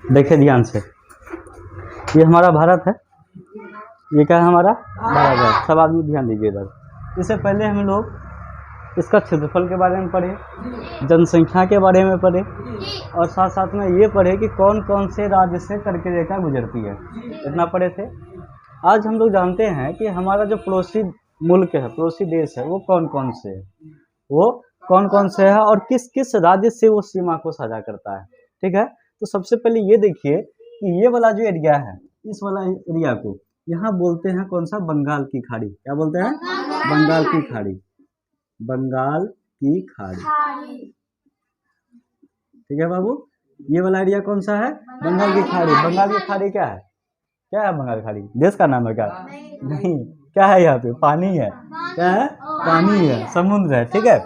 देखिए ध्यान से, ये हमारा भारत है, ये क्या है हमारा भारत है। सब आदमी ध्यान दीजिए इधर। इससे पहले हम लोग इसका क्षेत्रफल के बारे में पढ़े, जनसंख्या के बारे में पढ़े, और साथ साथ में ये पढ़े कि कौन कौन से राज्य से कर्क रेखा गुजरती है, इतना पढ़े थे। आज हम लोग जानते हैं कि हमारा जो पड़ोसी मुल्क है, पड़ोसी देश है, वो कौन कौन से है, वो कौन कौन से है और किस किस राज्य से वो सीमा को साझा करता है। ठीक है, तो सबसे पहले ये देखिए कि ये वाला जो एरिया है, इस वाला एरिया को यहाँ बोलते हैं कौन सा, बंगाल की खाड़ी। क्या बोलते हैं? बंगाल की खाड़ी, बंगाल की खाड़ी। ठीक है बाबू, ये वाला एरिया कौन सा है? बंगाल की खाड़ी। बंगाल की खाड़ी क्या है? क्या है बंगाल की खाड़ी? देश का नाम है क्या? नहीं, क्या है यहाँ पे? पानी है। क्या है? पानी है, समुद्र है। ठीक है,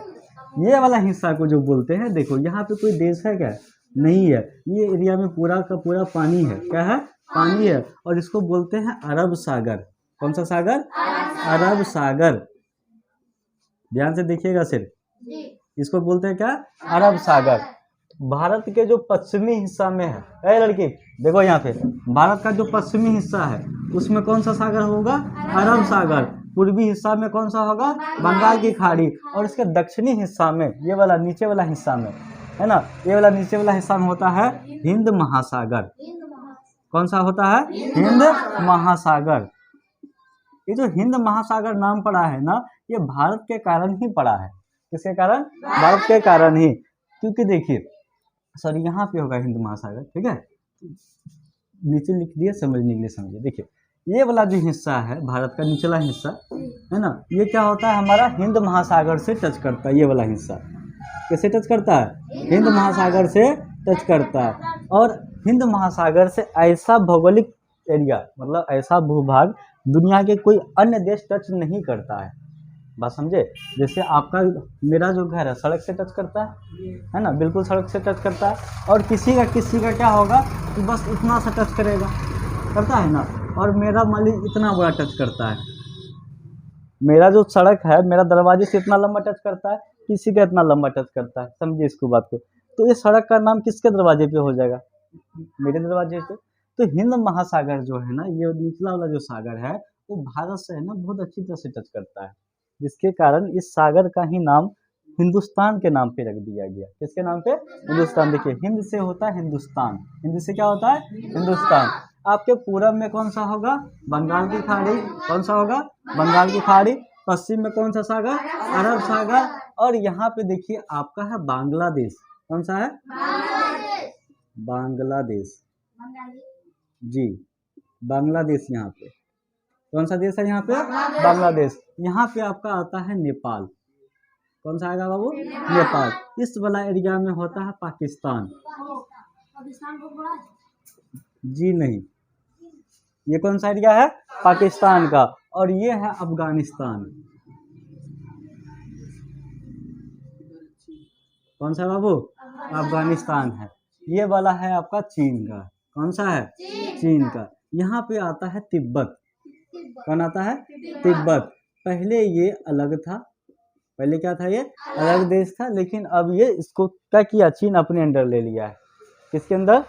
ये वाला हिस्सा को जो बोलते हैं, देखो यहाँ पे कोई देश है क्या? नहीं है। ये एरिया में पूरा का पूरा पानी है। क्या है? पानी है, और इसको बोलते हैं अरब सागर। कौन सा सागर? अरब सागर। ध्यान से देखिएगा सिर्फ, इसको बोलते हैं क्या? अरब सागर। भारत के जो पश्चिमी हिस्सा में है, ए लड़की देखो यहाँ पे, भारत का जो पश्चिमी हिस्सा है उसमें कौन सा सागर होगा? अरब सागर। पूर्वी हिस्सा में कौन सा होगा? बंगाल की खाड़ी। और इसके दक्षिणी हिस्सा में, ये वाला नीचे वाला हिस्सा में है ना, ये वाला नीचे वाला हिस्सा में होता है हिंद महासागर। कौन सा होता है? हिंद महासागर। ये जो हिंद महासागर नाम पड़ा है ना, ये भारत के कारण ही पड़ा है। किसके कारण? भारत के कारण ही। क्योंकि देखिए, सॉरी यहाँ पे होगा हिंद महासागर। ठीक है, नीचे लिख दिए, समझने के लिए समझिए। देखिए, ये वाला जो हिस्सा है भारत का निचला हिस्सा है ना, ये क्या होता है? हमारा हिंद महासागर से टच करता है। ये वाला हिस्सा कैसे टच करता है? हिंद महासागर से टच करता है। और हिंद महासागर से ऐसा भौगोलिक एरिया, मतलब ऐसा भूभाग दुनिया के कोई अन्य देश टच नहीं करता है। बात समझे? जैसे आपका, मेरा जो घर है सड़क से टच करता है ना, बिल्कुल सड़क से टच करता है। और किसी का क्या होगा कि बस इतना सा टच करेगा, करता है ना। और मेरा मालिक इतना बड़ा टच करता है। मेरा जो सड़क है, मेरा दरवाजे से इतना लंबा टच करता है, किसी का इतना लंबा टच करता है। समझिए इसको बात को। तो इस सड़क का नाम किसके दरवाजे पे हो जाएगा? मेरे दरवाजे पे। तो हिंद महासागर जो है ना, ये निचला वाला जो सागर है, वो भारत से है ना बहुत अच्छी तरह से टच करता है, जिसके कारण इस सागर का ही नाम हिंदुस्तान के नाम पे रख दिया गया। किसके नाम पे? हिंदुस्तान। देखिए, हिंद से होता है हिंदुस्तान, हिंद से क्या होता है? हिंदुस्तान। आपके पूरब में कौन सा होगा? बंगाल की खाड़ी। कौन सा होगा? बंगाल की खाड़ी। पश्चिम में कौन सा सागर? अरब सागर। और यहाँ पे देखिए आपका है बांग्लादेश। कौन सा है? बांग्लादेश। जी, बांग्लादेश। यहाँ पे कौन सा देश है? यहाँ पे बांग्लादेश। यहाँ पे आपका आता है नेपाल। कौन सा आएगा बाबू? नेपाल। इस वाला एरिया में होता है पाकिस्तान। जी नहीं, ये कौन सा एरिया है? पाकिस्तान का। और ये है अफगानिस्तान। कौन सा बाबू? अफगानिस्तान है। ये वाला है आपका चीन का। कौन सा है? चीन का। यहाँ पे आता है तिब्बत। कौन आता है? तिब्बत। पहले ये अलग था, पहले क्या था? ये अलग देश था, लेकिन अब ये इसको क्या किया? चीन अपने अंडर ले लिया है। किसके अंदर?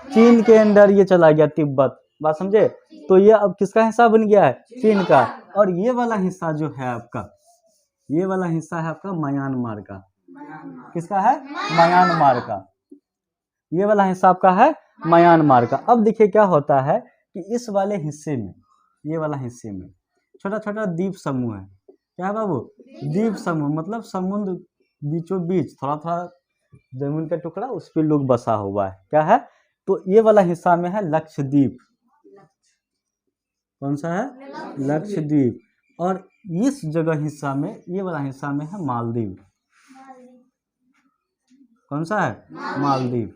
चीन के अंदर ये चला गया तिब्बत। बात समझे? तो ये अब किसका हिस्सा बन गया है? चीन का। और ये वाला हिस्सा जो है आपका, ये वाला हिस्सा है आपका म्यांमार का। किसका है? म्यांमार का। ये वाला हिस्सा आपका है म्यांमार का। अब देखिए क्या होता है कि इस वाले हिस्से में, ये वाला हिस्से में छोटा छोटा द्वीप समूह है। क्या है बाबू? द्वीप समूह। मतलब समुद्र बीचों बीच थोड़ा थोड़ा जमीन का टुकड़ा, उस पर लोग बसा हुआ है। क्या है? तो ये वाला हिस्सा में है लक्षद्वीप। कौन सा है? लक्षद्वीप। और इस जगह हिस्सा में, ये वाला हिस्सा में है मालदीव। कौन सा है? मालदीव।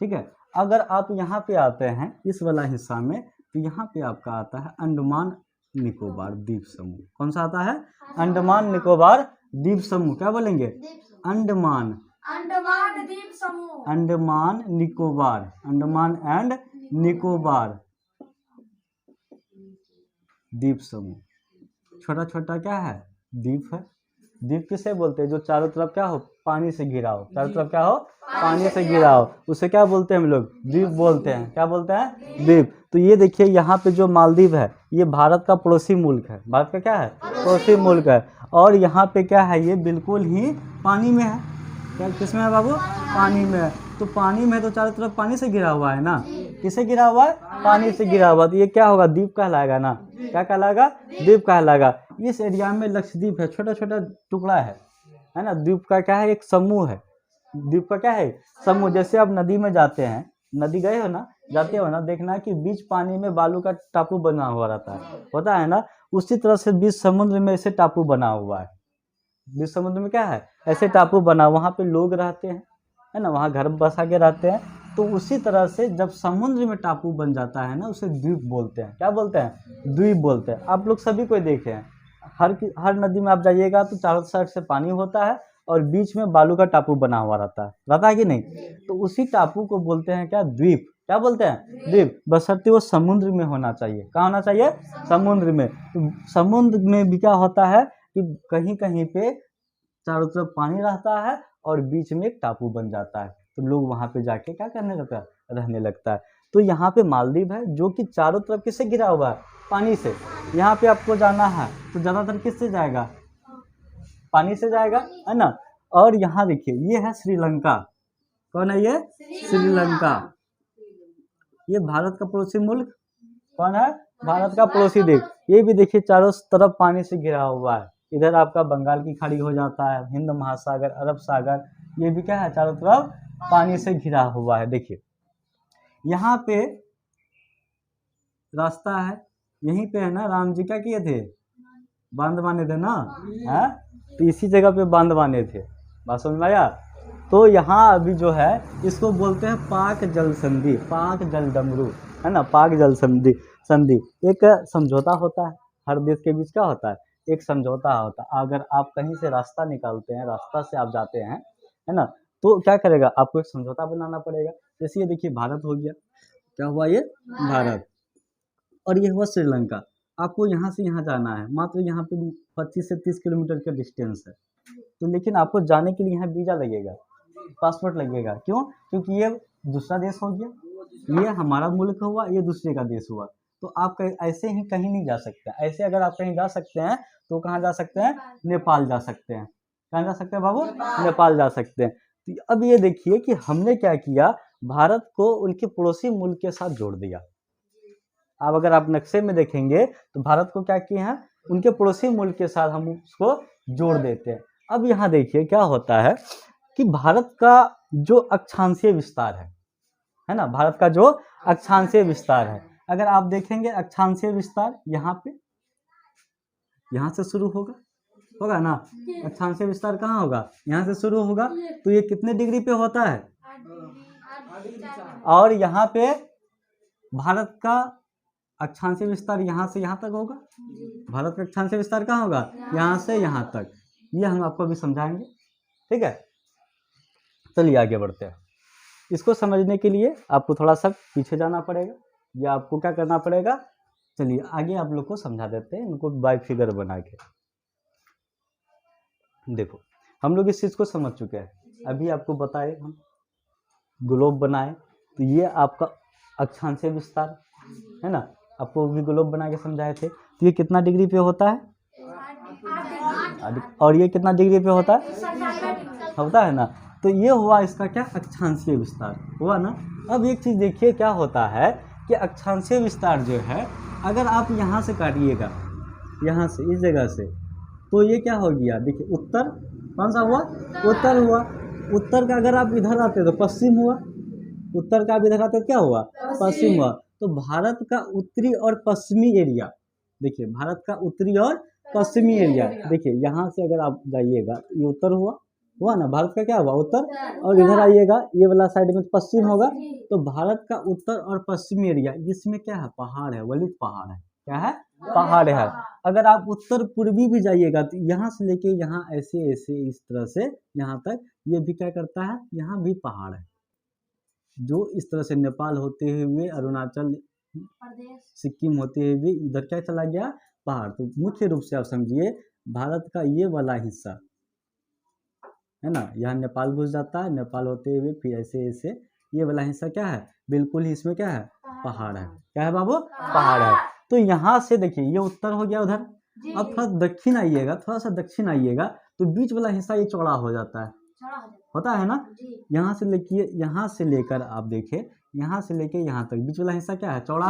ठीक है, अगर आप यहाँ पे आते हैं इस वाला हिस्सा में, तो यहाँ पे आपका आता है अंडमान निकोबार द्वीप समूह। कौन सा आता है? अंडमान निकोबार द्वीप समूह। क्या बोलेंगे? अंडमान द्वीप समूह। अंडमान निकोबार, अंडमान एंड निकोबार द्वीप समूह। छोटा छोटा क्या है? द्वीप है। द्वीप किसे बोलते हैं? जो चारों तरफ क्या हो, पानी से घिरा हो, चारों तरफ क्या हो, पानी से घिरा हो, उसे क्या बोलते हैं हम लोग? द्वीप बोलते हैं। क्या बोलते हैं? द्वीप। तो ये देखिए यहाँ पे जो मालदीव है ये भारत का पड़ोसी मुल्क है। भारत का क्या है? पड़ोसी मुल्क है। और यहाँ पे क्या है, ये बिल्कुल ही पानी में है। क्या किसमें है बाबू? पानी में है। तो पानी में तो चारों तरफ पानी से घिरा हुआ है ना। किससे घिरा हुआ है? पानी से घिरा हुआ। तो ये क्या होगा? द्वीप कहलाएगा ना। क्या कहलाएगा? द्वीप कहलाएगा। इस एरिया में लक्षद्वीप है, छोटा छोटा टुकड़ा है ना। द्वीप का क्या है? एक समूह है। द्वीप का क्या है? समूह। जैसे आप नदी में जाते हैं, नदी गए हो ना, जाते हो ना, देखना कि बीच पानी में बालू का टापू बना हुआ रहता है, होता है ना। उसी तरह से बीच समुद्र में ऐसे टापू बना हुआ है। बीच समुद्र में क्या है? ऐसे टापू बना, वहाँ पे लोग रहते हैं, है ना, वहाँ घर बसा के रहते हैं। तो उसी तरह से जब समुद्र में टापू बन जाता है ना, उसे द्वीप बोलते हैं। क्या बोलते हैं? द्वीप बोलते हैं। आप लोग सभी कोई देखे हैं, हर नदी में आप जाइएगा तो चारों साइड से पानी होता है और बीच में बालू का टापू बना हुआ रहता है कि नहीं? तो उसी टापू को बोलते हैं क्या? द्वीप। क्या बोलते हैं? द्वीप। बशर्ते वो समुद्र में होना चाहिए। कहाँ होना चाहिए? समुद्र में। तो समुद्र में भी क्या होता है कि कहीं कहीं पे चारों तरफ पानी रहता है और बीच में एक टापू बन जाता है, तो लोग वहां पे जाके क्या करने लगता है? रहने लगता है। तो यहाँ पे मालदीव है जो कि चारों तरफ किससे घिरा हुआ है? पानी से। यहाँ पे आपको जाना है तो ज्यादातर किससे जाएगा? पानी से जाएगा, है ना। और यहाँ देखिए ये है श्रीलंका। कौन है ये? श्रीलंका। ये भारत का पड़ोसी मुल्क कौन है? भारत का पड़ोसी देश। ये भी देखिए चारों तरफ पानी से घिरा हुआ है। इधर आपका बंगाल की खाड़ी हो जाता है, हिंद महासागर, अरब सागर, ये भी क्या है? चारों तरफ पानी से घिरा हुआ है। देखिए यहाँ पे रास्ता है, यहीं पे है ना राम जी क्या किए थे? बांध बांधे थे ना, है। तो इसी जगह पे बांध बांधे थे। बात समझ में आया? तो यहाँ अभी जो है इसको बोलते हैं पाक जल संधि, पाक जल डमरू, है ना। पाक जल संधि, संधि एक समझौता होता है, हर देश के बीच क्या होता है? एक समझौता होता है। अगर आप कहीं से रास्ता निकालते हैं, रास्ता से आप जाते हैं, है ना, तो क्या करेगा? आपको एक समझौता बनाना पड़ेगा। जैसे ये देखिए भारत हो गया, क्या हुआ? ये भारत। और ये हुआ श्रीलंका। आपको यहाँ से यहाँ जाना है, मात्र यहाँ पे 25 से 30 किलोमीटर का डिस्टेंस है। तो लेकिन आपको जाने के लिए यहाँ वीजा लगेगा, पासपोर्ट लगेगा। क्यों? क्योंकि ये दूसरा देश हो गया, ये हमारा मुल्क हुआ, ये दूसरे का देश हुआ। तो आप ऐसे ही कहीं नहीं जा सकते। ऐसे अगर आप कहीं जा सकते हैं तो कहाँ जा सकते हैं? नेपाल जा सकते हैं। कहाँ जा सकते हैं बाबू? नेपाल जा सकते हैं। तो अब ये देखिए कि हमने क्या किया, भारत को उनके पड़ोसी मुल्क के साथ जोड़ दिया। अब अगर आप नक्शे में देखेंगे तो भारत को क्या किए हैं? उनके पड़ोसी मुल्क के साथ हम उसको जोड़ देते हैं। अब यहाँ देखिए क्या होता है कि भारत का जो अक्षांशीय विस्तार है ना, भारत का जो अक्षांशीय विस्तार है, अगर आप देखेंगे अक्षांशीय विस्तार यहाँ पे, यहाँ से शुरू होगा ना। अक्षांशीय विस्तार कहाँ होगा? यहाँ से शुरू होगा। तो ये कितने डिग्री पे होता है? और यहाँ पे भारत का अक्षांशीय विस्तार यहाँ से यहाँ तक होगा। भारत का अक्षांशीय विस्तार कहाँ होगा? यहाँ से यहाँ तक। ये हम आपको अभी समझाएंगे, ठीक है। चलिए आगे बढ़ते हैं। इसको समझने के लिए आपको थोड़ा सा पीछे जाना पड़ेगा, या आपको क्या करना पड़ेगा? चलिए आगे आप लोग को समझा देते हैं, इनको बाय फिगर बना के। देखो हम लोग इस चीज को समझ चुके हैं, अभी आपको बताए हम ग्लोब बनाए, तो ये आपका अक्षांशीय विस्तार है ना, आपको भी ग्लोब बना के समझाए थे। तो ये कितना डिग्री पे होता है? और ये कितना डिग्री पे होता है ना। तो ये हुआ इसका क्या? अक्षांशीय विस्तार हुआ ना। अब एक चीज देखिए क्या होता है कि अक्षांशीय विस्तार जो है, अगर आप यहाँ से काटिएगा, यहाँ से इस जगह से, तो ये क्या हो गया? देखिए उत्तर कौन सा हुआ? उत्तर हुआ। उत्तर का अगर आप इधर आते तो पश्चिम हुआ, उत्तर का आप इधर आते तो क्या हुआ? पश्चिम हुआ। तो भारत का उत्तरी और पश्चिमी एरिया, देखिए भारत का उत्तरी और पश्चिमी एरिया, देखिए यहाँ से अगर आप जाइएगा तो ये उत्तर हुआ ना, भारत का क्या हुआ? उत्तर। और इधर आइएगा ये वाला साइड में पश्चिम होगा। तो भारत का उत्तर और पश्चिमी एरिया, इसमें क्या है? पहाड़ है, वलित पहाड़ है। क्या है? पहाड़ है। अगर आप उत्तर पूर्वी भी जाइएगा तो यहाँ से लेके यहाँ ऐसे ऐसे इस तरह से यहाँ तक, ये भी क्या करता है? यहाँ भी पहाड़ है, जो इस तरह से नेपाल होते हुए अरुणाचल सिक्किम होते हुए इधर क्या चला गया? पहाड़। तो मुख्य रूप से आप समझिए भारत का ये वाला हिस्सा है ना, यहाँ नेपाल घुस जाता है, नेपाल होते हुए फिर ऐसे ऐसे ये वाला हिस्सा क्या है, बिल्कुल ही इसमें क्या है, पहाड़ है। क्या है बाबू, पहाड़ है। तो यहाँ से देखिए ये उत्तर हो गया उधर, अब थोड़ा दक्षिण आइएगा, थोड़ा सा दक्षिण आइएगा तो बीच वाला हिस्सा ये चौड़ा हो जाता है, होता है ना। यहाँ से लेके यहाँ से लेकर आप देखिए, यहाँ से लेके यहाँ तक बीच वाला हिस्सा क्या है, चौड़ा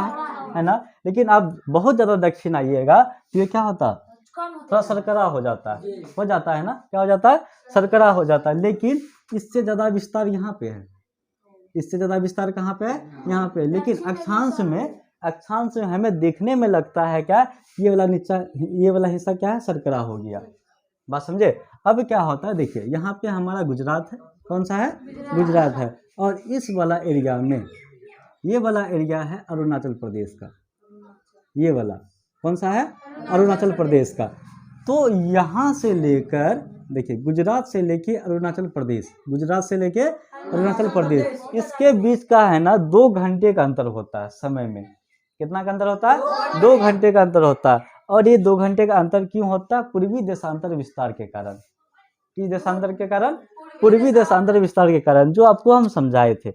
है ना। लेकिन आप बहुत ज़्यादा दक्षिण आइएगा तो ये क्या होता है, थोड़ा सरकरा हो जाता है, हो जाता है ना, क्या हो जाता है, सरकरा हो जाता है। लेकिन इससे ज़्यादा विस्तार यहाँ पे है, इससे ज़्यादा विस्तार कहाँ पे है, यहाँ पे। लेकिन अक्षांश में हमें देखने में लगता है क्या, ये वाला नीचा, ये वाला हिस्सा क्या है, सरकरा हो गया। बात समझे। अब क्या होता है, देखिए यहाँ पे हमारा गुजरात है, कौन सा है, गुजरात है। और इस वाला एरिया में, ये वाला एरिया है अरुणाचल प्रदेश का, ये वाला कौन सा है, अरुणाचल प्रदेश का। तो यहाँ से लेकर देखिए, गुजरात से लेके अरुणाचल प्रदेश, गुजरात से लेके अरुणाचल प्रदेश, इसके बीच का है ना 2 घंटे का अंतर होता है समय में। कितना का अंतर होता है, 2 घंटे का अंतर होता है। और ये 2 घंटे का अंतर क्यों होता है, पूर्वी देशांतर विस्तार के कारण। किस देशांतर के कारण, पूर्वी देशांतर विस्तार के कारण, जो आपको हम समझाए थे,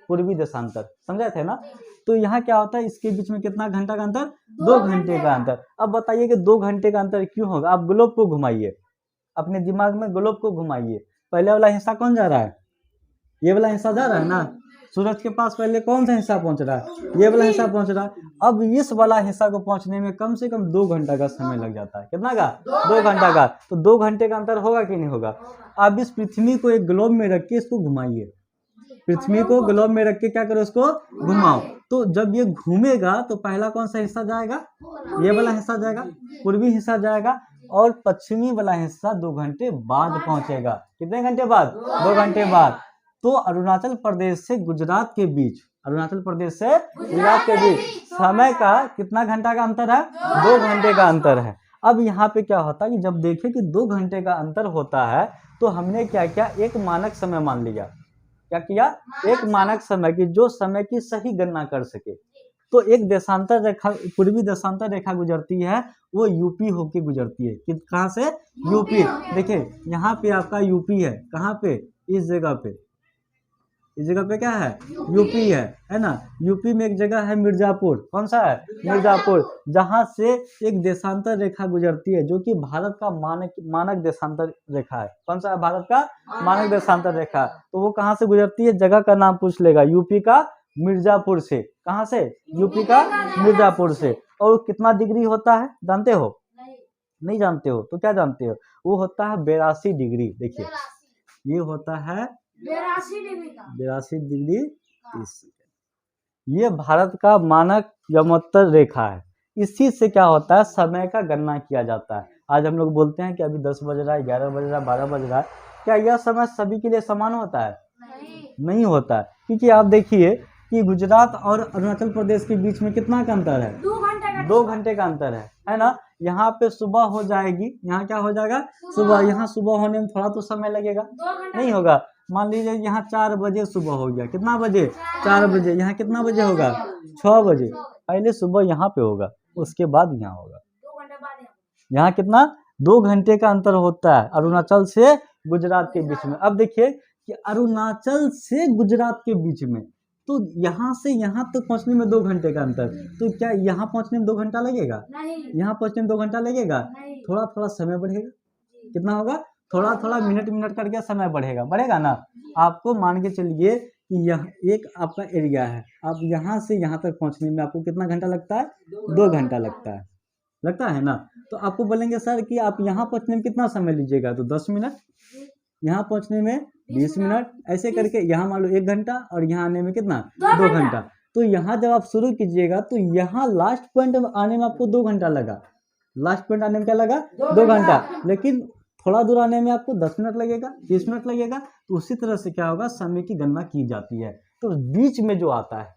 पूर्वी देशांतर समझाए थे ना। तो यहाँ क्या होता है, इसके बीच में कितना घंटा का अंतर, 2 घंटे का अंतर। अब बताइए कि 2 घंटे का अंतर क्यों होगा। आप ग्लोब को घुमाइए, अपने दिमाग में ग्लोब को घुमाइए। पहले वाला हिस्सा कौन जा रहा है, ये वाला हिस्सा जा रहा है ना, सूरज के पास पहले कौन सा हिस्सा पहुंच रहा है, ये वाला हिस्सा पहुंच रहा है। अब इस वाला हिस्सा को पहुंचने में कम से कम 2 घंटा का समय लग जाता है। कितना का, 2 घंटा का। तो 2 घंटे का अंतर होगा कि नहीं होगा। अब इस पृथ्वी को एक ग्लोब में रख के इसको घुमाइए, पृथ्वी को ग्लोब में रख के क्या करो, इसको घुमाओ। तो जब ये घूमेगा तो पहला कौन सा हिस्सा जाएगा, ये वाला हिस्सा जाएगा, पूर्वी हिस्सा जाएगा। और पश्चिमी वाला हिस्सा 2 घंटे बाद पहुंचेगा। कितने घंटे बाद, 2 घंटे बाद। तो अरुणाचल प्रदेश से गुजरात के बीच, अरुणाचल प्रदेश से गुजरात के बीच समय का कितना घंटा का अंतर है, 2 घंटे का अंतर है। अब यहाँ पे क्या होता है कि जब देखें कि 2 घंटे का अंतर होता है तो हमने क्या किया, एक मानक समय मान लिया। क्या किया, एक मानक समय की, जो समय की सही गणना कर सके। तो एक देशांतर रेखा, पूर्वी देशांतर रेखा गुजरती है, वो यूपी होके गुजरती है। कहाँ से, यूपी। देखिए यहाँ पे आपका यूपी है, कहाँ पे, इस जगह पे, इस जगह पे क्या है, यूपी है ना। यूपी में एक जगह है मिर्जापुर, कौन सा है, मिर्जापुर, जहाँ से एक देशांतर रेखा गुजरती है, जो कि भारत का मानक देशांतर रेखा है। कौन सा है, भारत का मानक देशांतर रेखा। तो वो कहाँ से गुजरती है, जगह का नाम पूछ लेगा, यूपी का मिर्जापुर से। कहाँ से, यूपी का मिर्जापुर से। और कितना डिग्री होता है जानते हो, नहीं जानते हो तो क्या जानते हो, वो होता है 82 डिग्री। देखिए ये होता है 82 डिग्री 30 सेकंड। ये भारत का मानक यमोत्तर रेखा है। इसी से क्या होता है, समय का गणना किया जाता है। आज हम लोग बोलते हैं कि अभी 10 बज रहा है, 11 बज रहा है, 12 बज रहा है। क्या यह समय सभी के लिए समान होता है, नहीं होता है। क्योंकि आप देखिए कि गुजरात और अरुणाचल प्रदेश के बीच में कितना का अंतर है, 2 घंटे का अंतर है ना। यहाँ पे सुबह हो जाएगी, यहाँ क्या हो जाएगा, सुबह। यहाँ सुबह होने में थोड़ा तो समय लगेगा, नहीं होगा। मान लीजिए यहाँ 4 बजे सुबह हो गया, कितना बजे, 4 बजे। यहाँ कितना बजे होगा, 6 बजे। पहले सुबह यहाँ पे होगा, उसके बाद यहाँ होगा। यहाँ कितना, 2 घंटे का अंतर होता है अरुणाचल से गुजरात के बीच में। अब देखिए कि अरुणाचल से गुजरात के बीच में, तो यहाँ से यहाँ तक पहुँचने में 2 घंटे का अंतर। तो क्या यहाँ पहुँचने में 2 घंटा लगेगा, यहाँ पहुँचने में 2 घंटा लगेगा, थोड़ा थोड़ा समय बढ़ेगा। कितना होगा, थोड़ा थोड़ा मिनट करके समय बढ़ेगा ना। आपको मान के चलिए कि यह एक आपका एरिया है, आप यहाँ से यहाँ तक पहुँचने में आपको कितना घंटा लगता है, 2 घंटा लगता है ना। तो आपको बोलेंगे सर कि आप यहाँ पहुँचने में कितना समय लीजिएगा, तो 10 मिनट, यहाँ पहुँचने में 20 मिनट, ऐसे करके यहाँ मान लो 1 घंटा, और यहाँ आने में कितना, 2 घंटा। तो यहाँ जब आप शुरू कीजिएगा तो यहाँ लास्ट पॉइंट आने में आपको 2 घंटा लगा, लास्ट पॉइंट आने में क्या लगा, 2 घंटा। लेकिन थोड़ा दूर आने में आपको 10 मिनट लगेगा, 20 मिनट लगेगा। तो उसी तरह से क्या होगा, समय की गणना की जाती है। तो बीच में जो आता है,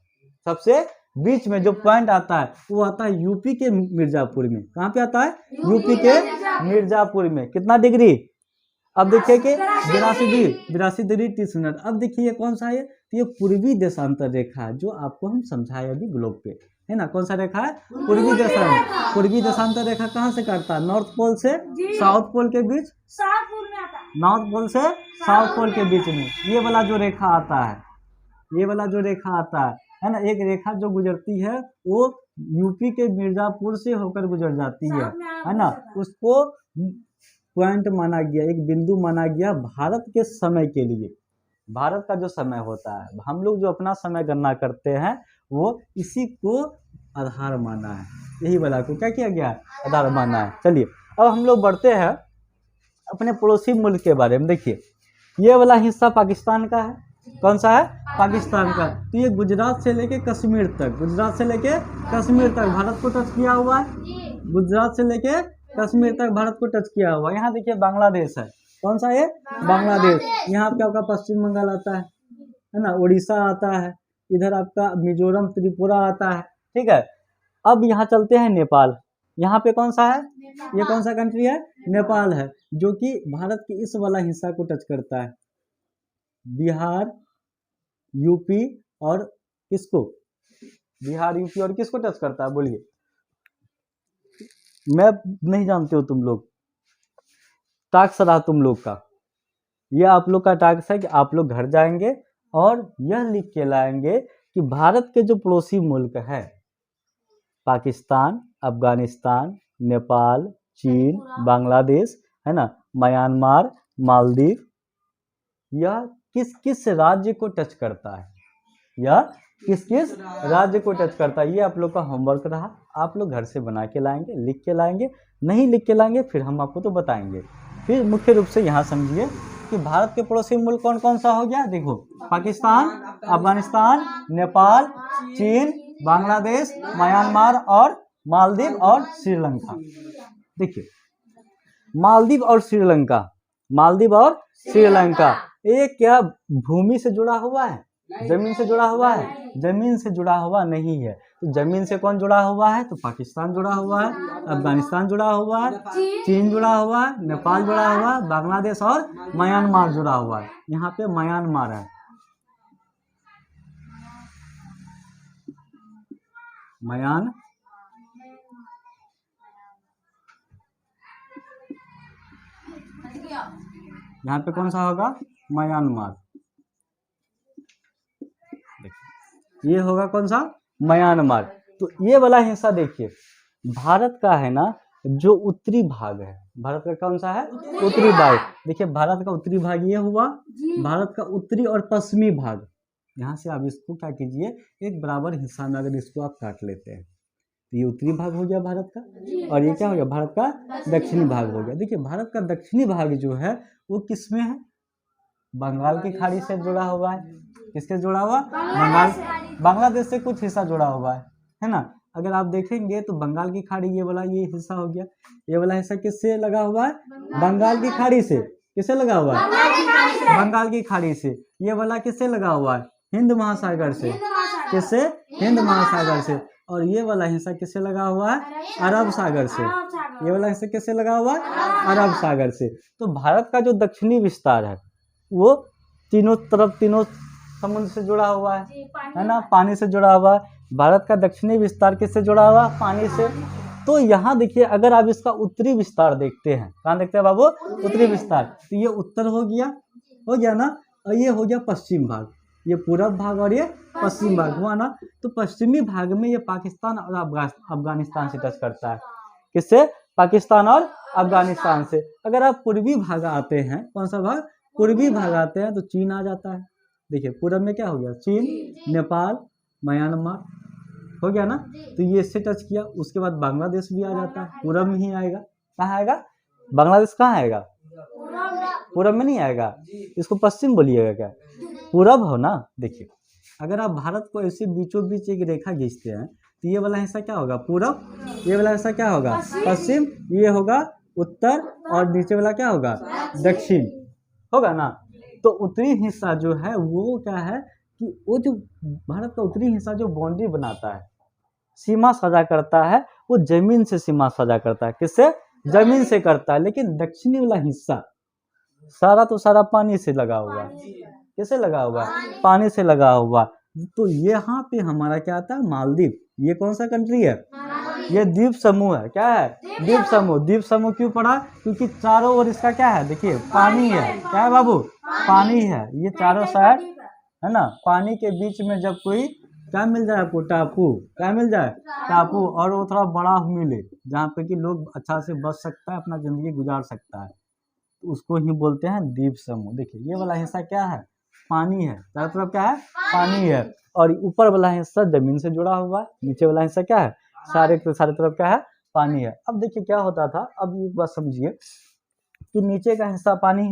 सबसे बीच में जो पॉइंट आता है, वो आता है यूपी के मिर्जापुर में। कहाँ पे आता है, यूपी के मिर्जापुर में। कितना डिग्री, अब देखिए कि 82 डिग्री 30 मिनट। अब देखिए कौन सा है, तो ये पूर्वी देशांतर रेखा है जो आपको हम समझाए अभी ग्लोब पे, है ना। कौन सा रेखा है? पूर्वी देशांतर। पूर्वी देशांतर रेखा कहाँ से काटता है? नॉर्थ पोल से साउथ पोल के बीच, नॉर्थ पोल से साउथ पोल के बीच में ये वाला जो रेखा आता है, ये वाला जो रेखा आता है ना, एक रेखा जो गुजरती है वो यूपी के मिर्जापुर से होकर गुजर जाती है ना। उसको पॉइंट माना गया, एक बिंदु माना गया भारत के समय के लिए। भारत का जो समय होता है, हम लोग जो अपना समय गणना करते हैं वो इसी को आधार माना है, यही वाला को क्या किया गया? आधार माना है। चलिए अब हम लोग बढ़ते हैं अपने पड़ोसी मुल्क के बारे में। देखिए ये वाला हिस्सा पाकिस्तान का है। कौन सा है? पाकिस्तान का। तो ये गुजरात से लेके कश्मीर तक, गुजरात से लेके कश्मीर तक भारत को टच किया हुआ है। गुजरात से लेके कश्मीर तक भारत को टच किया हुआ है। यहाँ देखिए बांग्लादेश है। कौन सा है? बांग्लादेश। यहाँ पे आपका पश्चिम बंगाल आता है ना, उड़ीसा आता है, इधर आपका मिजोरम त्रिपुरा आता है, ठीक है। अब यहाँ चलते हैं नेपाल। यहाँ पे कौन सा है? ये कौन सा कंट्री है? नेपाल है, जो कि भारत के इस वाला हिस्सा को टच करता है, बिहार यूपी और किसको? बिहार यूपी और किसको टच करता है? बोलिए। मैं नहीं जानते हो तुम लोग, टास्क रहा तुम लोग का, यह आप लोग का टास्क है कि आप लोग घर जाएंगे और यह लिख के लाएंगे कि भारत के जो पड़ोसी मुल्क है, पाकिस्तान, अफगानिस्तान, नेपाल, चीन, बांग्लादेश, है ना, म्यांमार, मालदीव, यह किस किस राज्य को टच करता है, यह किस किस राज्य को टच करता है। ये आप लोग का होमवर्क रहा, आप लोग घर से बना के लाएंगे, लिख के लाएंगे। नहीं लिख के लाएंगे फिर हम आपको तो बताएंगे। फिर मुख्य रूप से यहाँ समझिए कि भारत के पड़ोसी मुल्क कौन कौन सा हो गया। देखो पाकिस्तान, अफगानिस्तान, नेपाल, चीन, बांग्लादेश, म्यांमार और मालदीव और श्रीलंका। देखिए मालदीव और श्रीलंका, मालदीव और श्रीलंका ये क्या भूमि से जुड़ा हुआ है? जमीन से जुड़ा हुआ है? जमीन से जुड़ा हुआ नहीं है। तो जमीन से कौन जुड़ा हुआ है? तो पाकिस्तान जुड़ा हुआ है, अफगानिस्तान जुड़ा हुआ है, चीन जुड़ा हुआ है, नेपाल जुड़ा हुआ है, बांग्लादेश और म्यांमार जुड़ा हुआ है। यहाँ पे म्यांमार है, यहाँ पे कौन सा होगा? म्यांमार। ये होगा कौन सा? म्यांमार। तो ये वाला हिस्सा देखिए भारत का है ना, जो उत्तरी भाग है, भारत का कौन सा है? उत्तरी भाग। देखिए भारत का उत्तरी भाग ये हुआ, भारत का उत्तरी और पश्चिमी भाग। यहाँ से आप इसको क्या कीजिए, एक बराबर हिस्सा में अगर इसको आप काट लेते हैं तो ये उत्तरी भाग हो गया भारत का, और ये क्या हो गया? भारत का दक्षिणी भाग हो गया। देखिए भारत का दक्षिणी भाग जो है वो किस में है? बंगाल की खाड़ी से जुड़ा हुआ है। किसके जुड़ा हुआ? बंगाल, बांग्लादेश से कुछ हिस्सा जुड़ा हुआ है ना। अगर आप देखेंगे तो बंगाल की खाड़ी ये वाला ये हिस्सा हो गया। ये वाला हिस्सा किससे लगा हुआ है? बंगाल की खाड़ी से। किससे लगा हुआ है? बंगाल की खाड़ी से। ये वाला किससे लगा हुआ है? हिंद महासागर से। किससे? हिंद महासागर से। और ये वाला हिस्सा किससे लगा हुआ है? अरब सागर से। ये वाला हिस्सा किससे लगा हुआ है? अरब सागर से। तो भारत का जो दक्षिणी विस्तार है वो तीनों तरफ, तीनों समुद्र से जुड़ा हुआ है ना, पानी से जुड़ा हुआ है। भारत का दक्षिणी विस्तार किससे जुड़ा हुआ? पानी से। तो यहाँ देखिए अगर आप इसका उत्तरी विस्तार देखते हैं, कहाँ देखते हैं बाबू? उत्तरी विस्तार। तो ये उत्तर हो गया ना, और ये हो गया पश्चिम भाग, ये पूरब भाग और ये पश्चिम भाग हुआ ना। तो पश्चिमी भाग में ये पाकिस्तान और अफगानिस्तान से टच करता है। किससे? पाकिस्तान और अफगानिस्तान से। अगर आप पूर्वी भाग आते हैं, कौन सा भाग? पूर्वी भाग आते हैं तो चीन आ जाता है। देखिए पूरब में क्या हो गया? चीन, नेपाल, म्यांमार हो गया ना। तो ये इससे टच किया, उसके बाद बांग्लादेश भी आ जाता है, पूरब में ही आएगा। कहाँ आएगा? बांग्लादेश कहाँ आएगा? पूरब में नहीं आएगा, इसको पश्चिम बोलिएगा क्या? पूरब हो ना। देखिए अगर आप भारत को ऐसे बीचों बीच एक रेखा खींचते हैं तो ये वाला हिस्सा क्या होगा? पूरब। ये वाला हिस्सा क्या होगा? पश्चिम। ये होगा उत्तर, और नीचे वाला क्या होगा? दक्षिण होगा ना। तो उत्तरी हिस्सा जो है वो क्या है कि वो जो भारत का उत्तरी हिस्सा जो बाउंड्री बनाता है, सीमा साझा करता है, वो जमीन से सीमा साझा करता है। किससे? जमीन से करता है। लेकिन दक्षिणी वाला हिस्सा सारा तो सारा पानी से लगा हुआ है, किससे लगा हुआ है? पानी से लगा हुआ। तो यहाँ पे हमारा क्या आता है? मालदीव। ये कौन सा कंट्री है? ये द्वीप समूह है। क्या है? द्वीप समूह। द्वीप समूह क्यों पड़ा? क्योंकि चारों ओर इसका क्या है? देखिए पानी है। क्या है बाबू? पानी है। ये चारों साइड है ना, पानी के बीच में जब कोई क्या मिल जाए आपको? टापू। क्या मिल जाए? टापू। और वो थोड़ा बड़ा मिले जहाँ पे कि लोग अच्छा से बच सकता है, अपना जिंदगी गुजार सकता है, तो उसको ही बोलते हैं द्वीप समूह। देखिए ये वाला हिस्सा क्या है? पानी है। चारों तरफ क्या है? पानी है। और ऊपर वाला हिस्सा जमीन से जुड़ा हुआ है, नीचे वाला हिस्सा क्या है? सारे तरफ क्या है? पानी है। अब देखिए क्या होता था, अब एक बात समझिए कि नीचे का हिस्सा पानी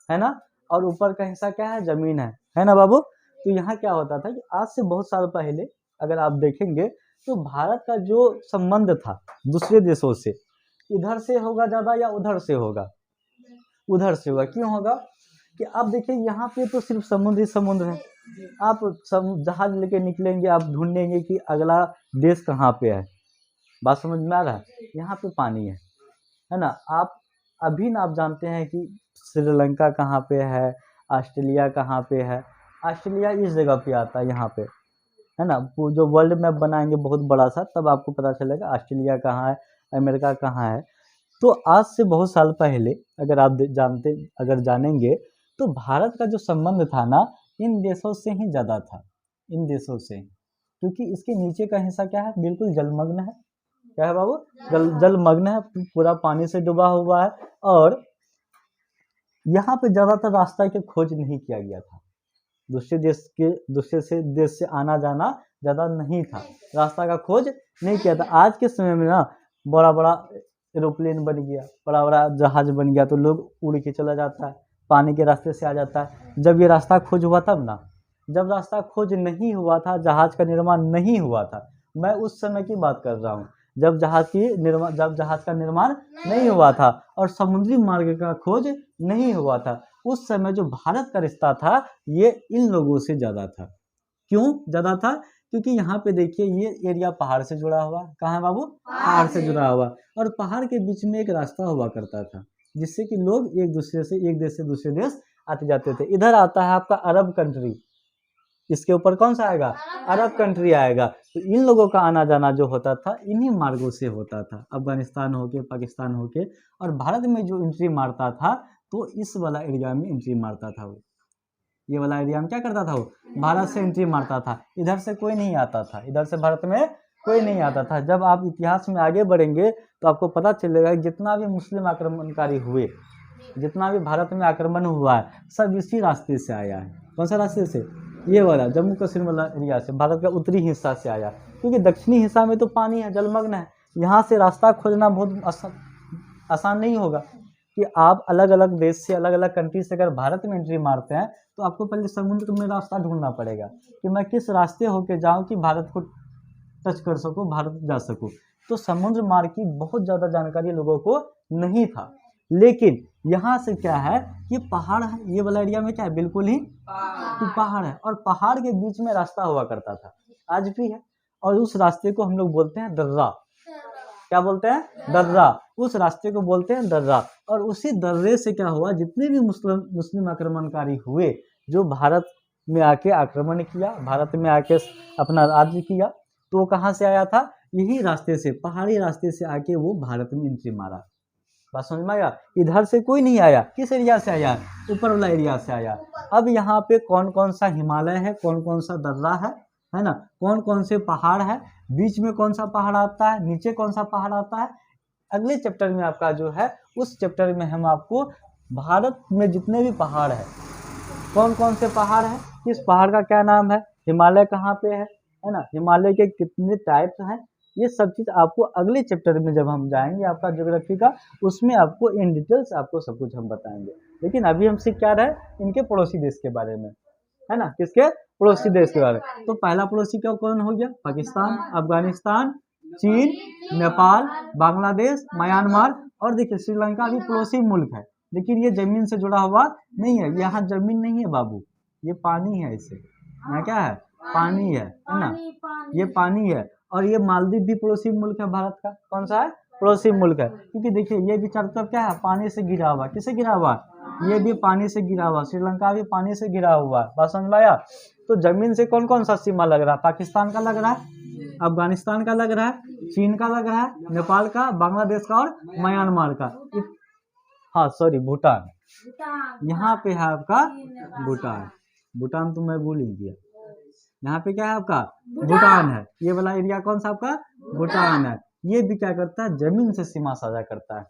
है ना, और ऊपर का हिस्सा क्या है? जमीन है ना बाबू। तो यहाँ क्या होता था कि आज से बहुत साल पहले अगर आप देखेंगे तो भारत का जो संबंध था दूसरे देशों से, इधर से होगा ज्यादा या उधर से होगा? उधर से होगा। क्यों होगा? कि आप देखिए यहाँ पे तो सिर्फ समुद्र है। आप जहाज लेके निकलेंगे, आप ढूंढेंगे कि अगला देश कहाँ पे है। बात समझ में आ रहा है? यहाँ पे पानी है ना। आप अभी ना आप जानते हैं कि श्रीलंका कहाँ पे है, ऑस्ट्रेलिया कहाँ पे है। ऑस्ट्रेलिया इस जगह पे आता है, यहाँ पे है ना। वो जो वर्ल्ड मैप बनाएंगे बहुत बड़ा सा, तब आपको पता चलेगा ऑस्ट्रेलिया कहाँ है, अमेरिका कहाँ है। तो आज से बहुत साल पहले अगर आप अगर जानेंगे तो भारत का जो संबंध था ना, इन देशों से ही ज़्यादा था, इन देशों से। क्योंकि इसके नीचे का हिस्सा क्या है? बिल्कुल जलमग्न है। क्या है बाबू? जलमग्न है, पूरा पानी से डूबा हुआ है। और यहाँ पे ज़्यादातर रास्ता की खोज नहीं किया गया था। दूसरे देश से आना जाना ज़्यादा नहीं था, रास्ता का खोज नहीं किया था। आज के समय में ना बड़ा बड़ा एरोप्लेन बन गया, बड़ा बड़ा जहाज बन गया, तो लोग उड़ के चला जाता है, पानी के रास्ते से आ जाता है। जब ये रास्ता खोज हुआ तब ना, जब रास्ता खोज नहीं हुआ था, जहाज का निर्माण नहीं हुआ था, मैं उस समय की बात कर रहा हूँ जब जहाज का निर्माण नहीं हुआ था और समुद्री मार्ग का खोज नहीं हुआ था, उस समय जो भारत का रिश्ता था ये इन लोगों से ज़्यादा था। क्यों ज़्यादा था? क्योंकि यहाँ पे देखिए ये एरिया पहाड़ से जुड़ा हुआ। कहाँ है बाबू? पहाड़ से जुड़ा हुआ। और पहाड़ के बीच में एक रास्ता हुआ करता था जिससे कि लोग एक देश से दूसरे देश आते जाते थे। इधर आता है आपका अरब कंट्री, इसके ऊपर कौन सा आएगा? अरब कंट्री आएगा। तो इन लोगों का आना जाना जो होता था इन्हीं मार्गों से होता था, अफगानिस्तान होके, पाकिस्तान होके। और भारत में जो एंट्री मारता था तो इस वाला एरिया में एंट्री मारता था वो। ये वाला एरिया में क्या करता था वो? भारत से एंट्री मारता था। इधर से कोई नहीं आता था, इधर से भारत में कोई नहीं आता था। जब आप इतिहास में आगे बढ़ेंगे तो आपको पता चलेगा जितना भी मुस्लिम आक्रमणकारी हुए, जितना भी भारत में आक्रमण हुआ है, सब इसी रास्ते से आया है। कौन सा रास्ते से? ये वाला जम्मू कश्मीर वाला एरिया से, भारत का उत्तरी हिस्सा से आया। क्योंकि दक्षिणी हिस्सा में तो पानी है, जलमग्न है। यहाँ से रास्ता खोजना बहुत आसान नहीं होगा कि आप अलग अलग देश से, अलग अलग कंट्री से अगर भारत में एंट्री मारते हैं तो आपको पहले समुद्र में रास्ता ढूंढना पड़ेगा कि मैं किस रास्ते होके जाऊं कि भारत को टच कर सकूं, भारत जा सकूं। तो समुद्र मार्ग की बहुत ज़्यादा जानकारी लोगों को नहीं था। लेकिन यहाँ से क्या है, ये पहाड़ है, ये वाला एरिया में क्या है? बिल्कुल ही पहाड़ है। और पहाड़ के बीच में रास्ता हुआ करता था, आज भी है। और उस रास्ते को हम लोग बोलते हैं दर्रा। क्या बोलते हैं? दर्रा। उस रास्ते को बोलते हैं दर्रा। और उसी दर्रे से क्या हुआ, जितने भी मुस्लिम आक्रमणकारी हुए जो भारत में आके आक्रमण किया, भारत में आके अपना राज्य किया, तो वो कहाँ से आया था? यही रास्ते से, पहाड़ी रास्ते से आके वो भारत में एंट्री मारा। बात समझ में आया? इधर से कोई नहीं आया। किस एरिया से आया? ऊपर वाला एरिया से आया। अब यहाँ पे कौन कौन सा हिमालय है, कौन कौन सा दर्रा है ना, कौन कौन से पहाड़ है, बीच में कौन सा पहाड़ आता है, नीचे कौन सा पहाड़ आता है, अगले चैप्टर में आपका जो है, उस चैप्टर में हम आपको भारत में जितने भी पहाड़ है, कौन कौन से पहाड़ है, किस पहाड़ का क्या नाम है, हिमालय कहाँ पे है ना, हिमालय के कितने टाइप्स हैं, ये सब चीज़ आपको अगले चैप्टर में जब हम जाएंगे आपका ज्योग्राफी का, उसमें आपको इन डिटेल्स आपको सब कुछ हम बताएंगे। लेकिन अभी हम सीख क्या रहे? इनके पड़ोसी देश के बारे में, है ना, किसके? पड़ोसी देश के बारे में। तो पहला पड़ोसी क्या कौन हो गया? पाकिस्तान, अफगानिस्तान, चीन, नेपाल, बांग्लादेश, म्यांमार। और देखिए श्रीलंका भी पड़ोसी मुल्क है, लेकिन ये जमीन से जुड़ा हुआ नहीं है। यहाँ जमीन नहीं है बाबू, ये पानी है। इसे यहाँ क्या है? पानी है ना, ये पानी है। और ये मालदीव भी पड़ोसी मुल्क है भारत का। कौन सा है? पड़ोसी मुल्क है। क्योंकि देखिए ये भी चारों तरफ क्या है? पानी से घिरा हुआ। किससे घिरा हुआ? ये भी पानी से घिरा हुआ, श्रीलंका भी पानी से घिरा हुआ है। बात समझ में आया? तो जमीन से कौन कौन सा सीमा लग रहा है? पाकिस्तान का लग रहा है, अफगानिस्तान का लग रहा है, चीन का लग रहा है, नेपाल का, बांग्लादेश का और म्यांमार का। हाँ सॉरी, भूटान। यहाँ पे है आपका भूटान। भूटान तो मैं भूल ही गया। यहाँ पे क्या है आपका? भूटान है। ये वाला एरिया कौन सा आपका? भूटान है। ये भी क्या करता है? जमीन से सीमा साझा करता है।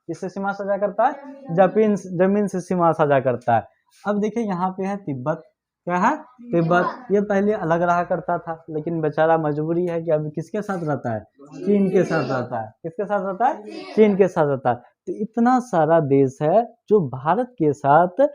किससे सीमा साझा करता है? जमीन से सीमा साझा करता है। अब देखिए यहाँ पे है तिब्बत। क्या है? तिब्बत। ये पहले अलग रहा करता था, लेकिन बेचारा मजबूरी है कि अब किसके साथ रहता है? चीन के साथ रहता है। किसके साथ रहता है? चीन के साथ रहता है। तो इतना सारा देश है जो भारत के साथ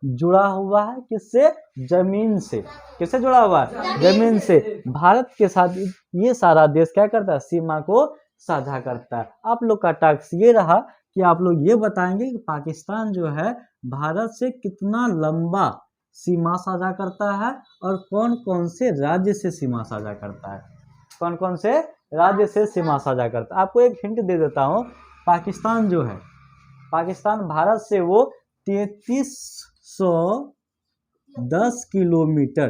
जुड़ा हुआ है। किससे? जमीन से। किससे जुड़ा हुआ है? जमीन से। भारत के साथ ये सारा देश क्या करता है? सीमा को साझा करता है। आप लोग का टास्क ये रहा कि आप लोग ये बताएंगे कि पाकिस्तान जो है भारत से कितना लंबा सीमा साझा करता है और कौन कौन से राज्य से सीमा साझा करता है। कौन कौन से राज्य से सीमा साझा करता है। आपको एक हिंट दे देता हूँ। पाकिस्तान जो है, पाकिस्तान भारत से वो 3310 किलोमीटर,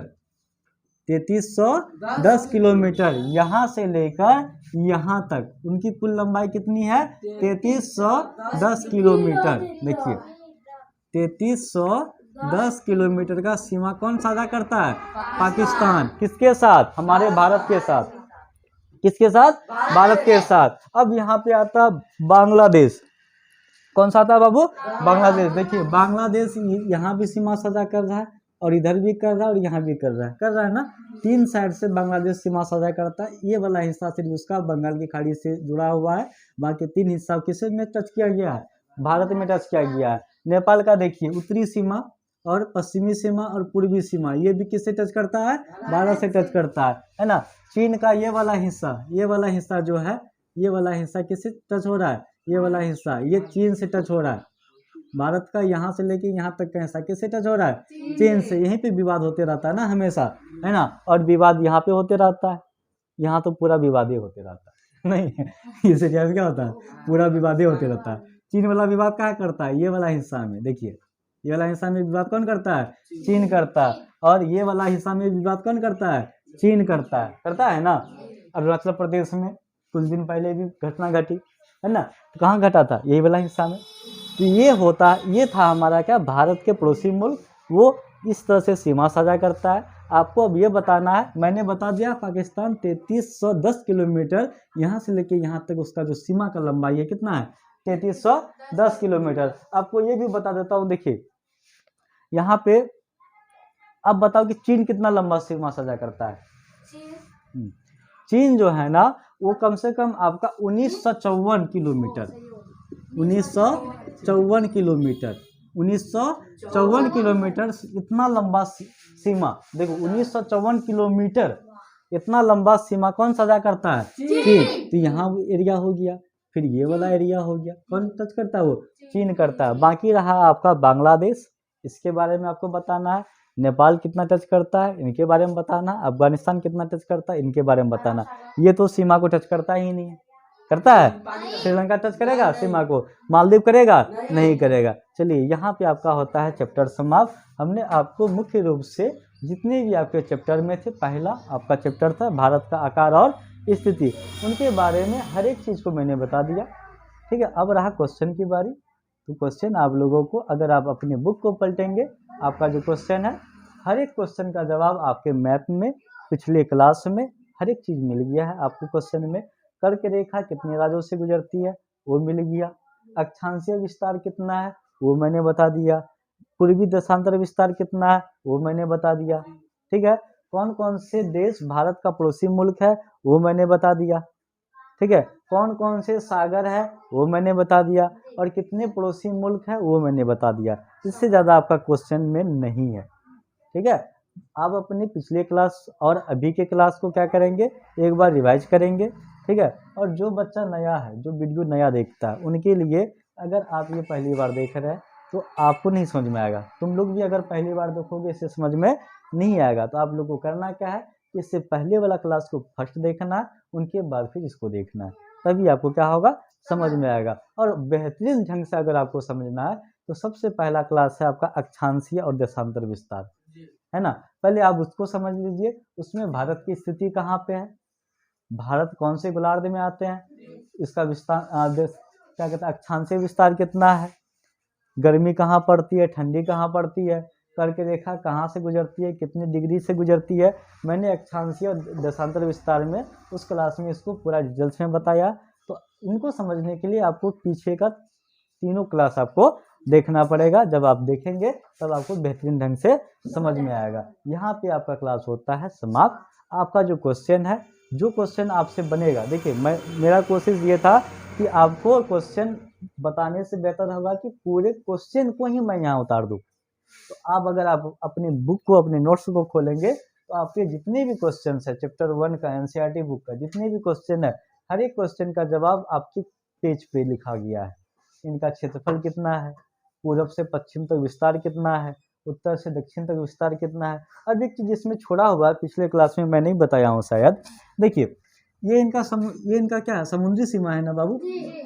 3310 किलोमीटर यहाँ से लेकर यहाँ तक उनकी कुल लंबाई कितनी है? 3310 किलोमीटर। देखिए 3310 किलोमीटर का सीमा कौन साझा करता है? पाकिस्तान। किसके साथ? हमारे भारत के साथ। किसके साथ? भारत के साथ। अब यहाँ पे आता बांग्लादेश। कौन सा आता है बाबू? बांग्लादेश। देखिए बांग्लादेश यहाँ भी सीमा साझा कर रहा है और इधर भी कर रहा है और यहाँ भी कर रहा है ना। 3 साइड से बांग्लादेश सीमा साझा करता है। ये वाला हिस्सा सिर्फ उसका बंगाल की खाड़ी से जुड़ा हुआ है, बाकी 3 हिस्सा किसे में टच किया गया है? भारत में टच किया गया है। नेपाल का देखिए उत्तरी सीमा और पश्चिमी सीमा और पूर्वी सीमा, ये भी किससे टच करता है? भारत से टच करता है ना। चीन का ये वाला हिस्सा जो है, ये वाला हिस्सा किससे टच हो रहा है? ये वाला हिस्सा ये चीन से टच हो रहा है। भारत का यहाँ से लेके यहाँ तक का हिस्सा किससे टच हो रहा है? चीन से। यहीं पे विवाद होते रहता है ना हमेशा, है ना। और विवाद यहाँ पे होते रहता है। यहाँ तो पूरा विवाद ही होते रहता है नहीं इस एरिया में क्या होता है? पूरा विवाद ही होते रहता है। चीन वाला विवाद क्या करता है? ये वाला हिस्सा में देखिए, ये वाला हिस्सा में विवाद कौन करता है? चीन करता है। और ये वाला हिस्सा में विवाद कौन करता है? चीन करता है ना। अरुणाचल प्रदेश में कुछ दिन पहले भी घटना घटी है ना। तो कहाँ घटा था? यही वाला हिस्सा में। तो ये था हमारा क्या? भारत के पड़ोसी मुल्क, वो इस तरह से सीमा साझा करता है। आपको अब ये बताना है, मैंने बता दिया पाकिस्तान 3310 किलोमीटर यहाँ से लेके यहाँ तक उसका जो सीमा का लंबाई है कितना है? 3310 किलोमीटर। आपको ये भी बता देता हूँ। देखिए यहाँ पे अब बताओ कि चीन कितना लंबा सीमा साझा करता है? चीन जो है ना वो कम से कम आपका 1954 किलोमीटर, 1954 किलोमीटर, 1954 किलोमीटर इतना लंबा सीमा। देखो 1954 किलोमीटर इतना लंबा सीमा कौन साझा करता है? चीन। तो यहाँ एरिया हो गया, फिर ये वाला एरिया हो गया। कौन टच करता है? वो चीन करता है। बाकी रहा आपका बांग्लादेश, इसके बारे में आपको बताना है। नेपाल कितना टच करता है, इनके बारे में बताना। अफगानिस्तान कितना टच करता है, इनके बारे में बताना। ये तो सीमा को टच करता ही नहीं है। करता है? श्रीलंका टच करेगा सीमा को? मालदीव करेगा? नहीं करेगा। चलिए यहाँ पे आपका होता है चैप्टर समाप्त। हमने आपको मुख्य रूप से जितने भी आपके चैप्टर में थे, पहला आपका चैप्टर था भारत का आकार और स्थिति, उनके बारे में हर एक चीज़ को मैंने बता दिया। ठीक है, अब रहा क्वेश्चन की बारी। तो क्वेश्चन आप लोगों को, अगर आप अपने बुक को पलटेंगे, आपका जो क्वेश्चन है, हर एक क्वेश्चन का जवाब आपके मैप में पिछले क्लास में हर एक चीज़ मिल गया है आपको। क्वेश्चन में कर्क रेखा कितने राज्यों से गुजरती है वो मिल गया। अक्षांशीय विस्तार कितना है वो मैंने बता दिया। पूर्वी देशांतर विस्तार कितना है वो मैंने बता दिया। ठीक है, कौन कौन से देश भारत का पड़ोसी मुल्क है वो मैंने बता दिया। ठीक है, कौन कौन से सागर है वो मैंने बता दिया, और कितने पड़ोसी मुल्क है वो मैंने बता दिया। इससे ज़्यादा आपका क्वेश्चन में नहीं है। ठीक है, आप अपने पिछले क्लास और अभी के क्लास को क्या करेंगे, एक बार रिवाइज करेंगे। ठीक है, और जो बच्चा नया है, जो वीडियो नया देखता है, उनके लिए अगर आप ये पहली बार देख रहे हैं तो आपको नहीं समझ में आएगा। तुम लोग भी अगर पहली बार देखोगे इससे समझ में नहीं आएगा। तो आप लोग को करना क्या है, इससे पहले वाला क्लास को फर्स्ट देखना है, उनके बाद फिर इसको देखना है, तभी आपको क्या होगा, समझ में आएगा। और बेहतरीन ढंग से अगर आपको समझना है तो सबसे पहला क्लास है आपका अक्षांशीय और देशांतर विस्तार, है ना। पहले आप उसको समझ लीजिए। उसमें भारत की स्थिति कहाँ पे है, भारत कौन से गोलार्ध में आते हैं, इसका विस्तार क्या कहते हैं, अक्षांशीय विस्तार कितना है, गर्मी कहाँ पड़ती है, ठंडी कहाँ पड़ती है, करके देखा कहाँ से गुजरती है, कितनी डिग्री से गुजरती है। मैंने अक्षांशीय और देशांतर विस्तार में उस क्लास में इसको पूरा डिटेल्स में बताया। तो इनको समझने के लिए आपको पीछे का तीनों क्लास आपको देखना पड़ेगा। जब आप देखेंगे तब आपको बेहतरीन ढंग से समझ में आएगा। यहाँ पे आपका क्लास होता है समाप्त। आपका जो क्वेश्चन है, जो क्वेश्चन आपसे बनेगा, देखिए मेरा कोशिश ये था कि आपको क्वेश्चन बताने से बेहतर होगा कि पूरे क्वेश्चन को ही मैं यहाँ उतार दूँ। तो आप अगर आप अपनी बुक को, अपने नोट्स को खोलेंगे तो आपके जितने भी क्वेश्चन है चैप्टर 1 का, एनसीईआरटी बुक का जितने भी क्वेश्चन है, हर एक क्वेश्चन का जवाब आपके पेज पे लिखा गया है। इनका क्षेत्रफल कितना है, पूरब से पश्चिम तक विस्तार कितना है, उत्तर से दक्षिण तक विस्तार कितना है। अब एक चीज इसमें छोड़ा हुआ है, पिछले क्लास में मैं नहीं बताया हूँ शायद। देखिए ये इनका क्या है, समुद्री सीमा है ना बाबू।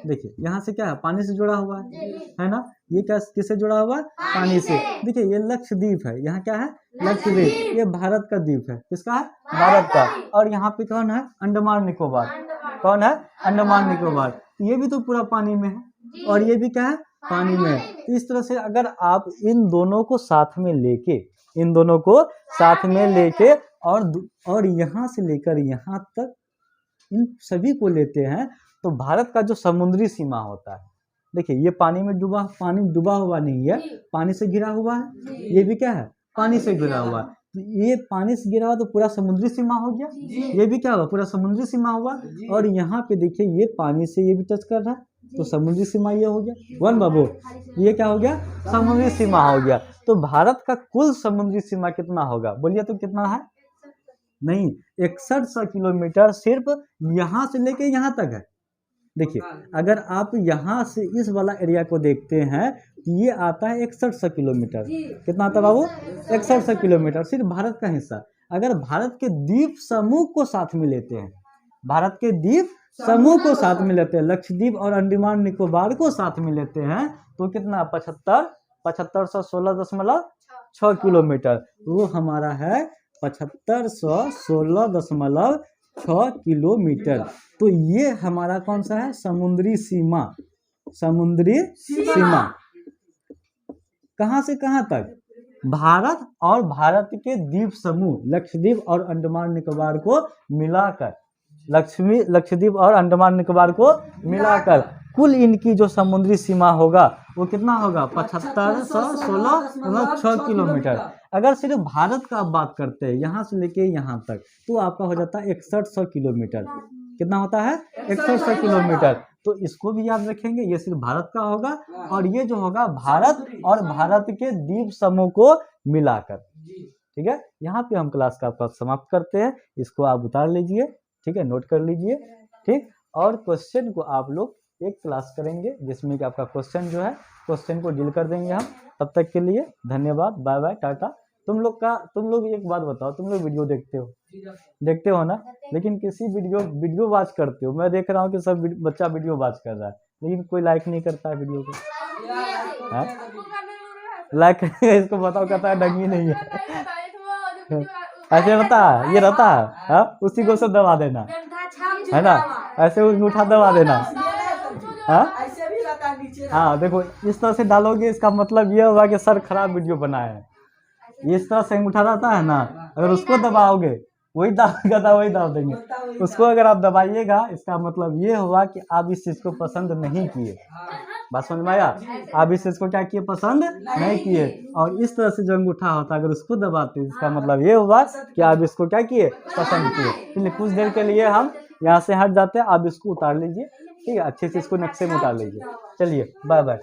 देखिए यहाँ से क्या है, पानी से जुड़ा हुआ है ना। ये क्या किससे जुड़ा हुआ है, पानी से। देखिए ये लक्षद्वीप है, यहाँ क्या है, लक्षद्वीप। ये भारत का द्वीप है, किसका है, भारत का। और यहाँ पे कौन है, अंडमान निकोबार। कौन है, अंडमान निकोबार। ये भी तो पूरा पानी में है और ये भी क्या है, पानी में है। तो इस तरह से अगर आप इन दोनों को साथ में लेके और यहाँ से लेकर यहाँ तक इन सभी को लेते हैं तो भारत का जो समुद्री सीमा होता है, देखिए ये पानी डूबा हुआ नहीं है, पानी से घिरा हुआ है। ये भी क्या है, पानी से घिरा हुआ है। तो ये पानी से घिरा हुआ तो पूरा समुद्री सीमा हो गया। ये भी क्या हुआ, पूरा समुद्री सीमा हुआ। और यहाँ पे देखिए ये पानी से ये भी टच कर रहा है तो समुद्री सीमा ये हो गया। वन बाबू, ये क्या हो गया, समुद्री सीमा हो गया। तो भारत का कुल समुद्री सीमा कितना होगा, बोलिए तो कितना है, नहीं 6100 किलोमीटर सिर्फ यहाँ से लेके यहाँ तक है। देखिए अगर आप यहाँ से इस वाला एरिया को देखते हैं तो ये आता है 6100 किलोमीटर। कितना आता है बाबू, 6100 किलोमीटर सिर्फ भारत का हिस्सा। अगर भारत के द्वीप समूह को साथ में लेते हैं, भारत के द्वीप समूह को साथ में लेते हैं, लक्षद्वीप और अंडमान निकोबार को साथ में लेते हैं तो कितना, 7516.6 किलोमीटर। वो हमारा है 7516.6 किलोमीटर। तो ये हमारा कौन सा है, समुद्री सीमा। कहाँ से कहाँ तक, भारत और भारत के द्वीप समूह लक्षद्वीप और अंडमान निकोबार को मिलाकर, लक्षद्वीप और अंडमान निकोबार को मिलाकर कुल इनकी जो समुद्री सीमा होगा वो कितना होगा, 7516.6 किलोमीटर। अगर सिर्फ भारत का आप बात करते हैं यहाँ से लेके यहाँ तक तो आपका हो जाता है 6100 किलोमीटर। कितना होता है, 6100 किलोमीटर। तो इसको भी याद रखेंगे, ये सिर्फ भारत का होगा और ये जो होगा भारत और भारत के द्वीप समूह को मिलाकर। ठीक है, यहाँ पे हम क्लास का आपका समाप्त करते हैं। इसको आप उतार लीजिए, ठीक है, नोट कर लीजिए। ठीक, और क्वेश्चन को आप लोग एक क्लास करेंगे जिसमें कि आपका क्वेश्चन जो है, क्वेश्चन को डील कर देंगे हम। तब तक के लिए धन्यवाद, बाय बाय, टाटा। तुम लोग एक बात बताओ, तुम लोग वीडियो देखते हो ना, लेकिन किसी वीडियो वॉच करते हो? मैं देख रहा हूँ कि सब बच्चा वीडियो वॉच कर रहा है लेकिन कोई लाइक नहीं करता है वीडियो को। लाइक इसको बताओ, कहता है डंगी नहीं है। ऐसे रहता है, उसी को सब दबा देना है ना, ऐसे अंगूठा दबा देना। हाँ देखो, इस तरह से डालोगे इसका मतलब ये होगा कि सर खराब वीडियो बनाए हैं। इस तरह से अंगूठा रहता है ना, अगर उसको दबाओगे वही दाबेगा, वही दाब देंगे। उसको अगर आप दबाइएगा इसका मतलब ये होगा कि आप इस चीज को पसंद नहीं किए। बात समझ में आया? आप इस चीज को क्या किए, पसंद नहीं किए। और इस तरह से जो अंगूठा होता है अगर उसको दबाते इसका मतलब ये हुआ कि आप इसको क्या किए, पसंद किए। इसलिए कुछ देर के लिए हम यहाँ से हट जाते हैं, आप इसको उतार लीजिए। ठीक है, अच्छे से इसको नक्शे में उतार लीजिए। चलिए बाय बाय।